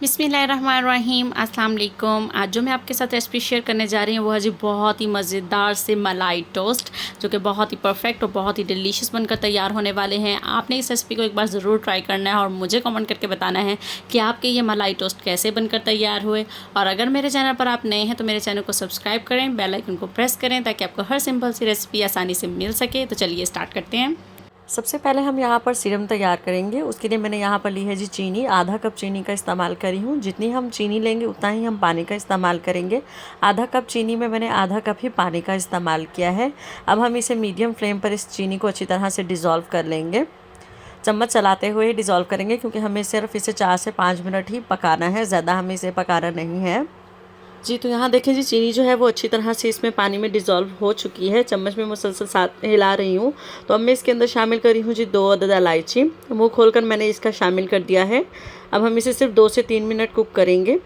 बिस्मिल्लाहिर्रहमानिर्रहीम अस्सलाम वालेकुम। आज जो मैं आपके साथ रेसिपी शेयर करने जा रही हूँ वो है जी बहुत ही मज़ेदार से मलाई टोस्ट, जो कि बहुत ही परफेक्ट और बहुत ही डिलीशियस बनकर तैयार होने वाले हैं। आपने इस रेसिपी को एक बार ज़रूर ट्राई करना है और मुझे कमेंट करके बताना है कि आपके ये मलाई टोस्ट कैसे बनकर तैयार हुए। और अगर मेरे चैनल पर आप नए हैं तो मेरे चैनल को सब्सक्राइब करें, बेल आइकन को प्रेस करें ताकि आपको हर सिंपल सी रेसिपी आसानी से मिल सके। तो चलिए स्टार्ट करते हैं। सबसे पहले हम यहाँ पर सिरम तैयार करेंगे। उसके लिए मैंने यहाँ पर ली है जी चीनी, आधा कप चीनी का इस्तेमाल करी हूँ। जितनी हम चीनी लेंगे उतना ही हम पानी का इस्तेमाल करेंगे। आधा कप चीनी में मैंने आधा कप ही पानी का इस्तेमाल किया है। अब हम इसे मीडियम फ्लेम पर इस चीनी को अच्छी तरह से डिज़ोल्व कर लेंगे। चम्मच चलाते हुए ही डिज़ोल्व करेंगे क्योंकि हमें सिर्फ इसे 4 से 5 मिनट ही पकाना है, ज़्यादा हमें इसे पकाना नहीं है जी। तो यहाँ देखें जी, चीनी जो है वो अच्छी तरह से इसमें पानी में डिज़ोल्व हो चुकी है। चम्मच में मुसलसल साथ हिला रही हूँ। तो अब मैं इसके अंदर शामिल करी हूँ जी 2 अदद इलायची। मुँह खोलकर मैंने इसका शामिल कर दिया है। अब हम इसे सिर्फ 2 से 3 मिनट कुक करेंगे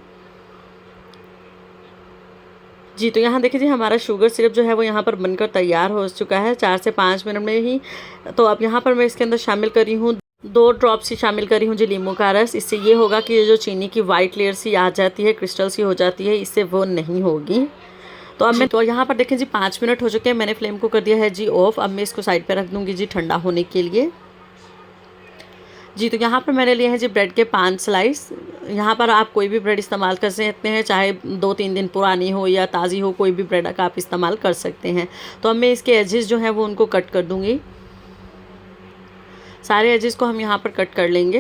जी। तो यहाँ देखिए जी, हमारा शुगर सिरप जो है वो यहाँ पर बनकर तैयार हो चुका है 4 से 5 मिनट में ही। तो अब यहाँ पर मैं इसके अंदर शामिल करी हूँ 2 ड्रॉप्स ही शामिल करी हूँ जी नींबू का रस। इससे ये होगा कि ये जो चीनी की वाइट लेयर सी आ जाती है, क्रिस्टल सी हो जाती है, इससे वो नहीं होगी। तो अब मैं यहाँ पर देखें जी 5 मिनट हो चुके हैं। मैंने फ्लेम को कर दिया है जी ऑफ। अब मैं इसको साइड पे रख दूँगी जी ठंडा होने के लिए जी। तो यहाँ पर मैंने लिए हैं जी ब्रेड के 5 स्लाइस। यहाँ पर आप कोई भी ब्रेड इस्तेमाल कर सकते हैं, चाहे 2-3 दिन पुरानी हो या ताज़ी हो, कोई भी ब्रेड का आप इस्तेमाल कर सकते हैं। तो अब मैं इसके एजेस जो हैं वो उनको कट कर दूँगी। सारे एजेस को हम यहाँ पर कट कर लेंगे।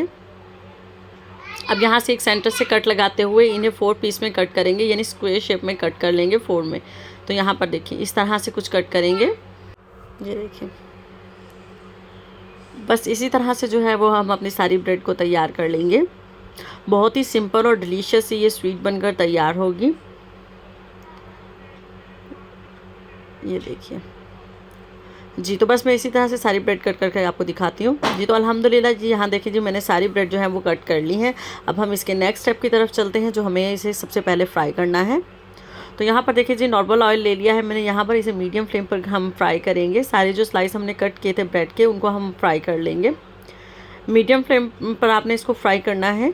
अब यहाँ से एक सेंटर से कट लगाते हुए इन्हें 4 पीस में कट करेंगे, यानी स्क्वायर शेप में कट कर लेंगे 4 में। तो यहाँ पर देखिए इस तरह से कुछ कट करेंगे। ये देखिए, बस इसी तरह से जो है वो हम अपनी सारी ब्रेड को तैयार कर लेंगे। बहुत ही सिंपल और डिलीशियस ये स्वीट बनकर तैयार होगी। ये देखिए जी। तो बस मैं इसी तरह से सारी ब्रेड कट करके आपको दिखाती हूँ जी। तो अल्हम्दुलिल्लाह जी, यहाँ देखिए जी मैंने सारी ब्रेड जो है वो कट कर ली है। अब हम इसके नेक्स्ट स्टेप की तरफ चलते हैं, जो हमें इसे सबसे पहले फ्राई करना है। तो यहाँ पर देखिए जी नॉर्मल ऑयल ले लिया है मैंने। यहाँ पर इसे मीडियम फ्लेम पर हम फ्राई करेंगे। सारे जो स्लाइस हमने कट किए थे ब्रेड के, उनको हम फ्राई कर लेंगे। मीडियम फ्लेम पर आपने इसको फ्राई करना है,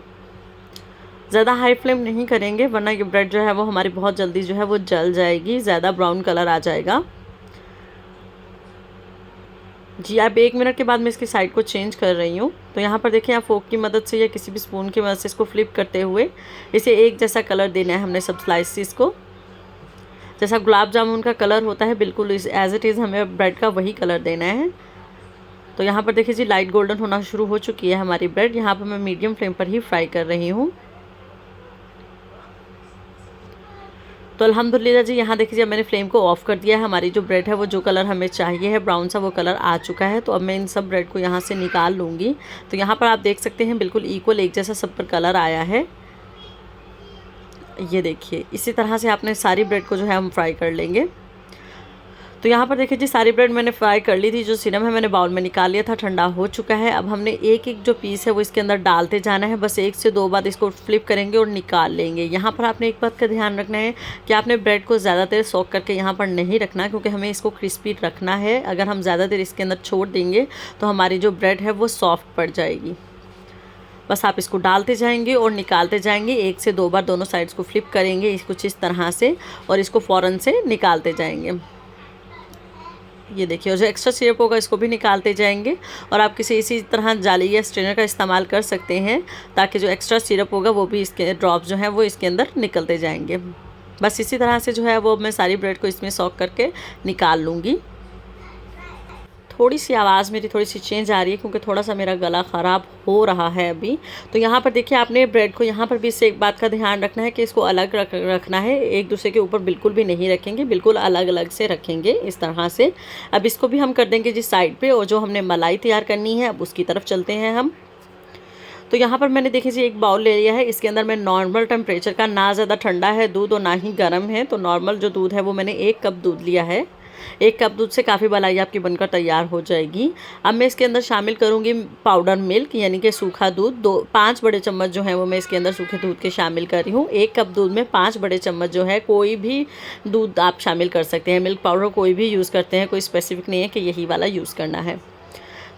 ज़्यादा हाई फ्लेम नहीं करेंगे वरना ये ब्रेड जो है वो हमारी बहुत जल्दी जो है वो जल जाएगी, ज़्यादा ब्राउन कलर आ जाएगा जी। अब 1 मिनट के बाद मैं इसकी साइड को चेंज कर रही हूँ। तो यहाँ पर देखिए, आप फोक की मदद से या किसी भी स्पून की मदद से इसको फ्लिप करते हुए इसे एक जैसा कलर देना है हमने सब स्लाइसिस को। जैसा गुलाब जामुन का कलर होता है, बिल्कुल एज इट इज़ हमें ब्रेड का वही कलर देना है। तो यहाँ पर देखिए जी लाइट गोल्डन होना शुरू हो चुकी है हमारी ब्रेड। यहाँ पर मैं मीडियम फ्लेम पर ही फ्राई कर रही हूँ। तो अल्हम्दुलिल्लाह जी, यहाँ देखिए मैंने फ्लेम को ऑफ़ कर दिया है। हमारी जो ब्रेड है वो जो कलर हमें चाहिए है, ब्राउन सा वो कलर आ चुका है। तो अब मैं इन सब ब्रेड को यहाँ से निकाल लूँगी। तो यहाँ पर आप देख सकते हैं बिल्कुल इक्वल एक जैसा सब पर कलर आया है। ये देखिए, इसी तरह से आपने सारी ब्रेड को जो है हम फ्राई कर लेंगे। तो यहाँ पर देखिए जी सारी ब्रेड मैंने फ्राई कर ली थी। जो सिरम है मैंने बाउल में निकाल लिया था, ठंडा हो चुका है। अब हमने एक एक जो पीस है वो इसके अंदर डालते जाना है। बस 1 से 2 बार इसको फ्लिप करेंगे और निकाल लेंगे। यहाँ पर आपने एक बात का ध्यान रखना है कि आपने ब्रेड को ज़्यादा देर सोक करके यहाँ पर नहीं रखना, क्योंकि हमें इसको क्रिस्पी रखना है। अगर हम ज़्यादा देर इसके अंदर छोड़ देंगे तो हमारी जो ब्रेड है वो सॉफ्ट पड़ जाएगी। बस आप इसको डालते जाएंगे और निकालते जाएंगे। 1 से 2 बार दोनों साइड्स को फ्लिप करेंगे कुछ इस तरह से, और इसको फ़ौरन से निकालते जाएंगे। ये देखिए, और जो एक्स्ट्रा सिरप होगा इसको भी निकालते जाएंगे। और आप किसी इसी तरह जाली या स्ट्रेनर का इस्तेमाल कर सकते हैं, ताकि जो एक्स्ट्रा सिरप होगा वो भी इसके ड्रॉप जो हैं वो इसके अंदर निकलते जाएंगे। बस इसी तरह से जो है वो मैं सारी ब्रेड को इसमें सॉक करके निकाल लूँगी। थोड़ी सी आवाज़ मेरी थोड़ी सी चेंज आ रही है क्योंकि थोड़ा सा मेरा गला ख़राब हो रहा है अभी। तो यहाँ पर देखिए, आपने ब्रेड को यहाँ पर भी इससे एक बात का ध्यान रखना है कि इसको अलग रखना है। एक दूसरे के ऊपर बिल्कुल भी नहीं रखेंगे, बिल्कुल अलग अलग से रखेंगे इस तरह से। अब इसको भी हम कर देंगे जी साइड पे, और जो हमने मलाई तैयार करनी है अब उसकी तरफ चलते हैं हम। तो यहाँ पर मैंने देखिए जी एक बाउल ले लिया है। इसके अंदर मैं नॉर्मल टेम्परेचर का, ना ज़्यादा ठंडा है दूध और ना ही गर्म है, तो नॉर्मल जो दूध है वो मैंने 1 कप दूध लिया है। 1 कप दूध से काफ़ी मलाई आपकी बनकर तैयार हो जाएगी। अब मैं इसके अंदर शामिल करूँगी पाउडर मिल्क, यानी कि सूखा दूध। 5 बड़े चम्मच जो है वो मैं इसके अंदर सूखे दूध के शामिल कर रही हूँ। 1 कप दूध में 5 बड़े चम्मच जो है, कोई भी दूध आप शामिल कर सकते हैं। मिल्क पाउडर कोई भी यूज़ करते हैं, कोई स्पेसिफिक नहीं है कि यही वाला यूज़ करना है।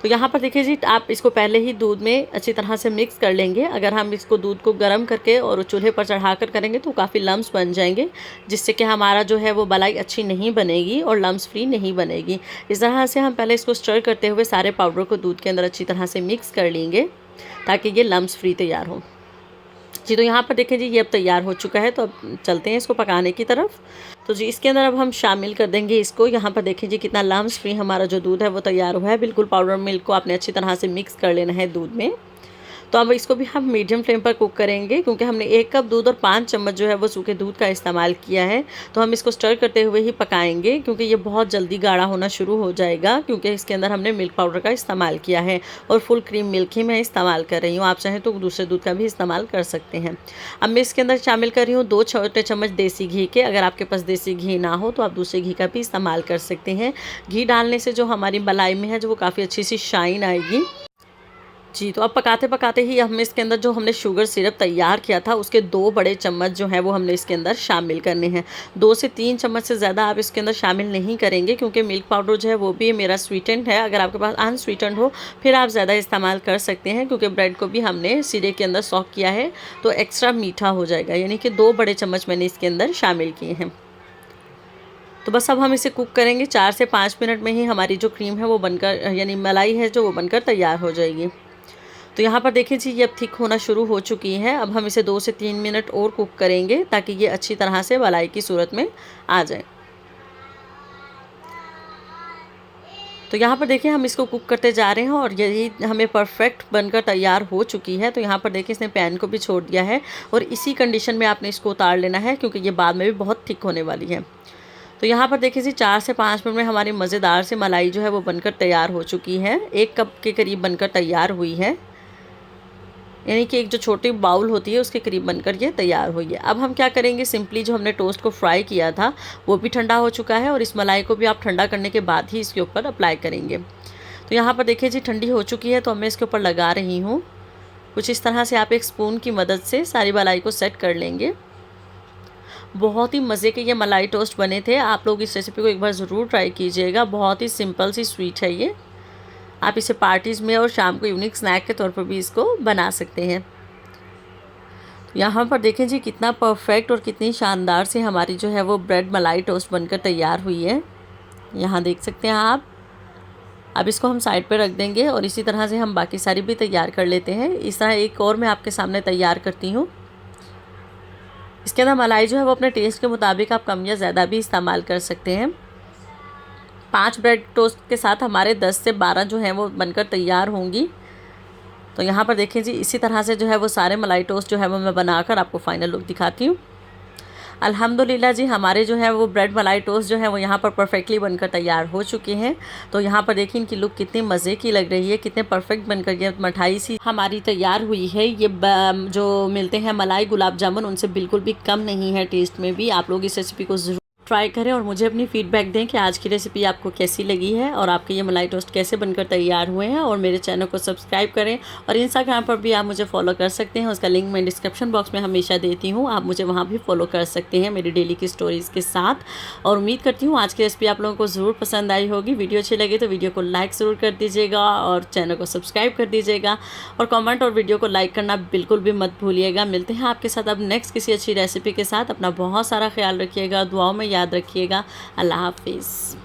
तो यहाँ पर देखिए जी, आप इसको पहले ही दूध में अच्छी तरह से मिक्स कर लेंगे। अगर हम इसको दूध को गर्म करके और चूल्हे पर चढ़ाकर करेंगे तो काफ़ी लम्स बन जाएंगे, जिससे कि हमारा जो है वो मलाई अच्छी नहीं बनेगी और लम्स फ्री नहीं बनेगी। इस तरह से हम पहले इसको स्टर करते हुए सारे पाउडर को दूध के अंदर अच्छी तरह से मिक्स कर लेंगे ताकि ये लम्स फ्री तैयार हो जी। तो यहाँ पर देखें जी, ये अब तैयार हो चुका है। तो अब चलते हैं इसको पकाने की तरफ। तो जी इसके अंदर अब हम शामिल कर देंगे इसको। यहाँ पर देखें जी, कितना लम्स फ्री हमारा जो दूध है वो तैयार हुआ है। बिल्कुल पाउडर मिल्क को आपने अच्छी तरह से मिक्स कर लेना है दूध में। तो अब इसको भी हम मीडियम फ्लेम पर कुक करेंगे, क्योंकि हमने 1 कप दूध और 5 चम्मच जो है वो सूखे दूध का इस्तेमाल किया है। तो हम इसको स्टर करते हुए ही पकाएंगे, क्योंकि ये बहुत जल्दी गाढ़ा होना शुरू हो जाएगा, क्योंकि इसके अंदर हमने मिल्क पाउडर का इस्तेमाल किया है और फुल क्रीम मिल्क ही मैं इस्तेमाल कर रही हूँ। आप चाहें तो दूसरे दूध का भी इस्तेमाल कर सकते हैं। अब मैं इसके अंदर शामिल कर रही हूँ 2 छोटे चम्मच देसी घी के। अगर आपके पास देसी घी ना हो तो आप दूसरे घी का भी इस्तेमाल कर सकते हैं। घी डालने से जो हमारी मलाई में है जो वो काफ़ी अच्छी सी शाइन आएगी जी। तो अब पकाते पकाते ही हम इसके अंदर जो हमने शुगर सिरप तैयार किया था उसके 2 बड़े चम्मच जो है वो हमने इसके अंदर शामिल करने हैं। 2 से 3 चम्मच से ज़्यादा आप इसके अंदर शामिल नहीं करेंगे, क्योंकि मिल्क पाउडर जो है वो भी मेरा स्वीटेंड है। अगर आपके पास अनस्वीटेंड हो फिर आप ज़्यादा इस्तेमाल कर सकते हैं, क्योंकि ब्रेड को भी हमने सिरे के अंदर सॉक किया है तो एक्स्ट्रा मीठा हो जाएगा। यानी कि 2 बड़े चम्मच मैंने इसके अंदर शामिल किए हैं। तो बस अब हम इसे कुक करेंगे 4 से 5 मिनट में ही हमारी जो क्रीम है वो बनकर, यानी मलाई है जो वो बनकर तैयार हो जाएगी। तो यहाँ पर देखिए जी, ये अब थिक होना शुरू हो चुकी है। अब हम इसे 2 से 3 मिनट और कुक करेंगे ताकि ये अच्छी तरह से मलाई की सूरत में आ जाए। तो यहाँ पर देखिए हम इसको कुक करते जा रहे हैं और यही हमें परफेक्ट बनकर तैयार हो चुकी है। तो यहाँ पर देखिए इसने पैन को भी छोड़ दिया है और इसी कंडीशन में आपने इसको उतार लेना है, क्योंकि ये बाद में भी बहुत थिक होने वाली है। तो यहाँ पर देखिए जी 4 से 5 मिनट में हमारी मज़ेदार से मलाई जो है वो बनकर तैयार हो चुकी है। 1 कप के करीब बनकर तैयार हुई है, यानी कि एक जो छोटी बाउल होती है उसके करीब बनकर ये तैयार हुई है। अब हम क्या करेंगे, सिंपली जो हमने टोस्ट को फ्राई किया था वो भी ठंडा हो चुका है और इस मलाई को भी आप ठंडा करने के बाद ही इसके ऊपर अप्लाई करेंगे। तो यहाँ पर देखिए जी ठंडी हो चुकी है, तो अब मैं इसके ऊपर लगा रही हूँ। कुछ इस तरह से आप एक स्पून की मदद से सारी मलाई को सेट कर लेंगे। बहुत ही मज़े के ये मलाई टोस्ट बने थे। आप लोग इस रेसिपी को एक बार ज़रूर ट्राई कीजिएगा। बहुत ही सिंपल सी स्वीट है ये। आप इसे पार्टीज़ में और शाम को इवनिंग स्नैक के तौर पर भी इसको बना सकते हैं। यहाँ पर देखें जी कितना परफेक्ट और कितनी शानदार से हमारी जो है वो ब्रेड मलाई टोस्ट बनकर तैयार हुई है। यहाँ देख सकते हैं आप। अब इसको हम साइड पर रख देंगे और इसी तरह से हम बाकी सारी भी तैयार कर लेते हैं। इस तरह एक और मैं आपके सामने तैयार करती हूँ। इसके अंदर मलाई जो है वो अपने टेस्ट के मुताबिक आप कम या ज़्यादा भी इस्तेमाल कर सकते हैं। 5 ब्रेड टोस्ट के साथ हमारे 10 से 12 जो हैं वो बनकर तैयार होंगी। तो यहाँ पर देखें जी इसी तरह से जो है वो सारे मलाई टोस्ट जो है वो मैं बनाकर आपको फाइनल लुक दिखाती हूँ। अल्हम्दुलिल्लाह जी हमारे जो है वो ब्रेड मलाई टोस्ट जो है वो यहाँ पर परफेक्टली बनकर तैयार हो चुके हैं। तो यहाँ पर देखिए इनकी लुक कितनी मज़े की लग रही है, कितने परफेक्ट बनकर ये मिठाई सी हमारी तैयार हुई है। ये जो मिलते हैं मलाई गुलाब जामुन उनसे बिल्कुल भी कम नहीं है टेस्ट में भी। आप लोग इस रेसिपी को ज़रूर ट्राई करें और मुझे अपनी फीडबैक दें कि आज की रेसिपी आपको कैसी लगी है और आपके ये मलाई टोस्ट कैसे बनकर तैयार हुए हैं। और मेरे चैनल को सब्सक्राइब करें और इंस्टाग्राम पर भी आप मुझे फॉलो कर सकते हैं। उसका लिंक मैं डिस्क्रिप्शन बॉक्स में हमेशा देती हूँ, आप मुझे वहाँ भी फॉलो कर सकते हैं मेरी डेली की स्टोरीज़ के साथ। और उम्मीद करती हूँ आज की रेसिपी आप लोगों को ज़रूर पसंद आई होगी। वीडियो अच्छी लगी तो वीडियो को लाइक ज़रूर कर दीजिएगा और चैनल को सब्सक्राइब कर दीजिएगा और कमेंट और वीडियो को लाइक करना बिल्कुल भी मत भूलिएगा। मिलते हैं आपके साथ अब नेक्स्ट किसी अच्छी रेसिपी के साथ। अपना बहुत सारा ख्याल रखिएगा, दुआओं में याद रखिएगा। अल्लाह हाफिज़।